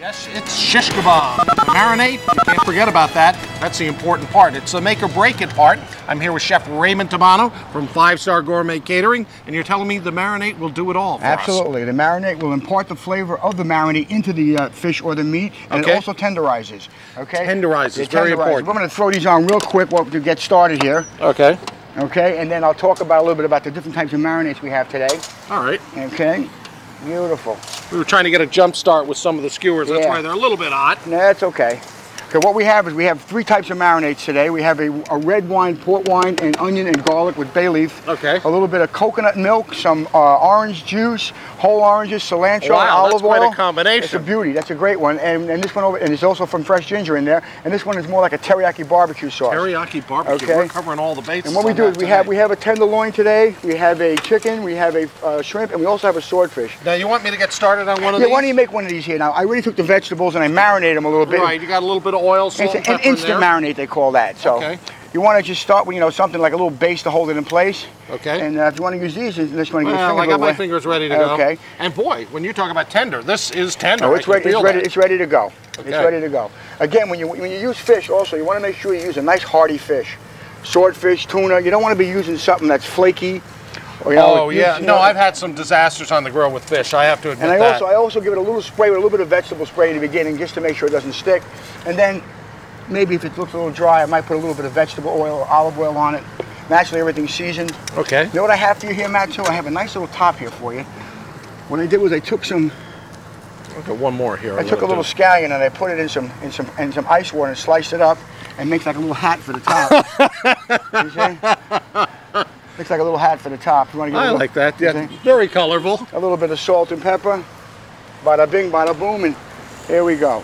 Yes, it's shish kebab. The marinade, you can't forget about that. That's the important part. It's the make or break it part. I'm here with Chef Raymond from 5-Star Gourmet Catering, and you're telling me the marinade will do it all for us. Absolutely. The marinade will impart the flavor of the marinade into the fish or the meat, and it also tenderizes. Okay? Tenderizes, very important. We're going to throw these on real quick to get started here. Okay. Okay, and then I'll talk about a little bit about the different types of marinades we have today. All right. Okay. Beautiful. We were trying to get a jump start with some of the skewers. That's why they're a little bit hot. No, that's okay. Okay, what we have is we have 3 types of marinades today. We have a red wine, port wine, and onion and garlic with bay leaf. Okay. A little bit of coconut milk, some orange juice, whole oranges, cilantro, and olive oil. That's quite a combination. It's a beauty. That's a great one. And this one over, and there's also some fresh ginger in there. And this one is more like a teriyaki barbecue sauce. Teriyaki barbecue. Okay. We're covering all the bases. And what we do is we have a tenderloin today. We have a chicken. We have a shrimp, and we also have a swordfish. Now you want me to get started on one of these? Yeah, why don't you make one of these here? Now I already took the vegetables and I marinated them a little bit. Right. You got a little bit of oil, salt, and pepper an instant marinade, they call that. So you want to just start with something like a little base to hold it in place. Okay. And if you want to use these, unless you want to get your fingers I got my fingers ready to go. Okay. And boy, when you talk about tender, this is tender. Oh, it's ready to go. Okay. It's ready to go. Again, when you use fish, also you want to make sure you use a nice hearty fish, swordfish, tuna. You don't want to be using something that's flaky. No, I've had some disasters on the grill with fish. I have to admit that. And I also give it a little spray with a little bit of vegetable spray in the beginning, just to make sure it doesn't stick. And then maybe if it looks a little dry, I might put a little bit of vegetable oil or olive oil on it. Naturally, everything's seasoned. Okay. You know what I have for you here, Matt? Too. I have a nice little top here for you. What I did was I took some. Okay, one more here. I took a little scallion and I put it in some ice water and sliced it up, and makes like a little hat for the top. You see? Looks like a little hat for the top. You want to get like that. Yeah, very colorful. A little bit of salt and pepper. Bada bing, bada boom, and here we go.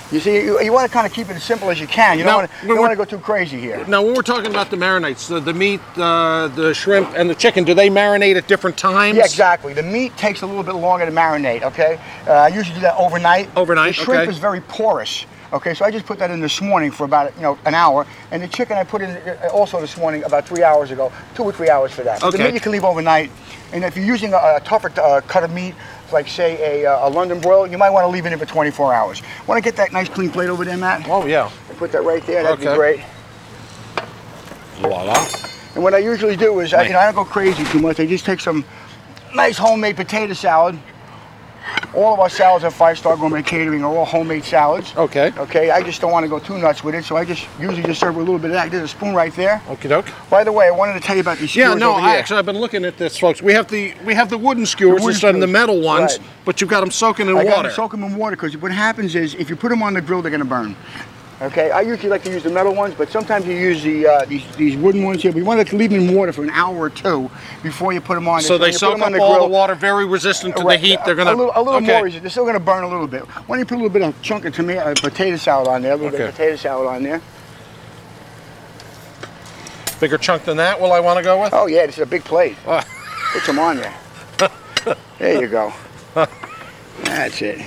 You see, you want to kind of keep it as simple as you can. You don't want to go too crazy here. Now, when we're talking about the marinades, the meat, the shrimp, and the chicken, do they marinate at different times? Yeah, exactly. The meat takes a little bit longer to marinate, okay? I usually do that overnight. Overnight, the shrimp is very porous. Okay, so I just put that in this morning for about an hour, and the chicken I put in also this morning about 3 hours ago, 2 or 3 hours for that. Okay. The meat you can leave overnight, and if you're using a tougher cut of meat, like say a London broil, you might want to leave it in for 24 hours. Want to get that nice clean plate over there, Matt? Oh yeah. And put that right there. That'd be great. Voila. And what I usually do is I don't go crazy too much. I just take some nice homemade potato salad. All of our salads at 5-Star Gourmet Catering are all homemade salads. Okay. Okay, I just don't want to go too nuts with it, so I usually just serve with a little bit of that. There's a spoon right there. Okie doke. By the way, I wanted to tell you about these skewers over here. Actually, I've been looking at this, folks. We have the wooden skewers instead of the metal ones, but you've got them soaking in water. I got them soaking in water because what happens is if you put them on the grill, they're going to burn. Okay, I usually like to use the metal ones, but sometimes you use these wooden ones here. But you want to leave them in water for an hour or 2 before you put them on. So they soak up all the water, very resistant to the heat. They're going to a little more. They're still going to burn a little bit. Why don't you put a little bit of chunk of potato salad on there? A little bit of potato salad on there. Bigger chunk than that? Will I want to go with? Oh yeah, this is a big plate. Put some on there. There you go. That's it.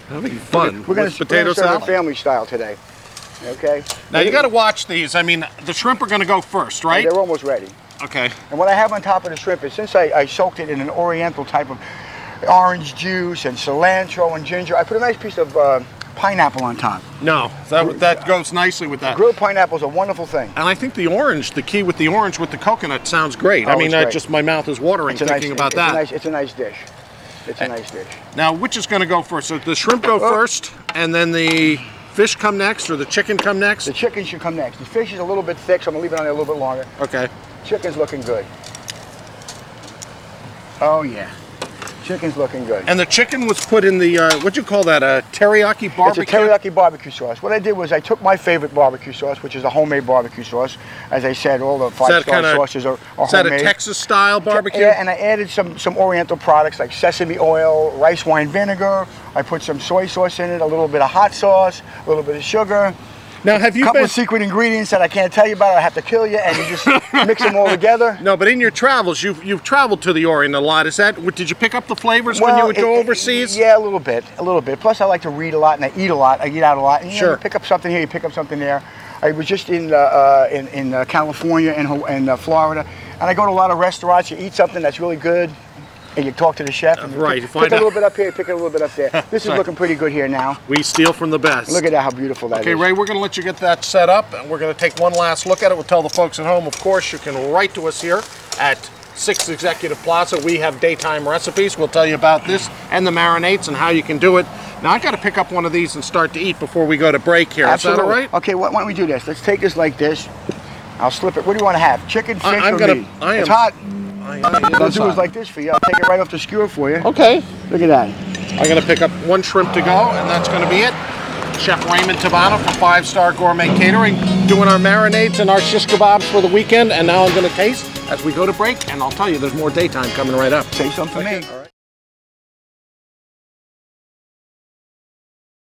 Having fun. We're going to serve it family style today. Okay. Now you got to watch these. I mean, the shrimp are going to go first, right? They're almost ready. Okay. And what I have on top of the shrimp is, since I soaked it in an oriental type of orange juice and cilantro and ginger, I put a nice piece of pineapple on top. No, that goes nicely with that. Grilled pineapple is a wonderful thing. And I think the key with the orange with the coconut sounds great. I mean, just my mouth is watering thinking about that. It's a nice dish. It's a nice dish. Now, which is going to go first? So the shrimp go first, and then the fish come next, or the chicken come next? The chicken should come next. The fish is a little bit thick, so I'm going to leave it on there a little bit longer. Okay. Chicken's looking good. Oh, yeah. Chicken's looking good. And the chicken was put in the, what'd you call that, a teriyaki barbecue? It's a teriyaki barbecue sauce. What I did was I took my favorite barbecue sauce, which is a homemade barbecue sauce. As I said, all the 5-Star sauces are homemade. Is that a Texas-style barbecue? Yeah, and I added some oriental products like sesame oil, rice wine vinegar. I put some soy sauce in it, a little bit of hot sauce, a little bit of sugar. Now, have you a couple of secret ingredients that I can't tell you about? I have to kill you, and you just mix them all together. No, but in your travels, you've traveled to the Orient a lot. Did you pick up the flavors when you would go overseas? Yeah, a little bit. Plus, I like to read a lot, and I eat a lot. I eat out a lot. And, you pick up something here, you pick up something there. I was just in California and Florida, and I go to a lot of restaurants. You eat something that's really good. and you talk to the chef. And Right. Pick a little bit up here, pick a little bit up there. This is Right. looking pretty good here now. We steal from the best. Look at that, how beautiful that is. Okay, Ray, we're going to let you get that set up, and we're going to take one last look at it. We'll tell the folks at home, of course, you can write to us here at 6th Executive Plaza. We have daytime recipes. We'll tell you about this and the marinades and how you can do it. Now, I've got to pick up one of these and start to eat before we go to break here. Absolutely. Is that all right? Okay, why don't we do this? Let's take this like this. I'll slip it. What do you want to have? Chicken, fish, or meat? It's hot. I'll do it like this for you. I'll take it right off the skewer for you. Okay. Look at that. I'm going to pick up one shrimp to go, and that's going to be it. Chef Raymond Tabano from 5 Star Gourmet Catering doing our marinades and our shish kebabs for the weekend. And now I'm going to taste as we go to break, and I'll tell you there's more daytime coming right up. Say something for me. All right.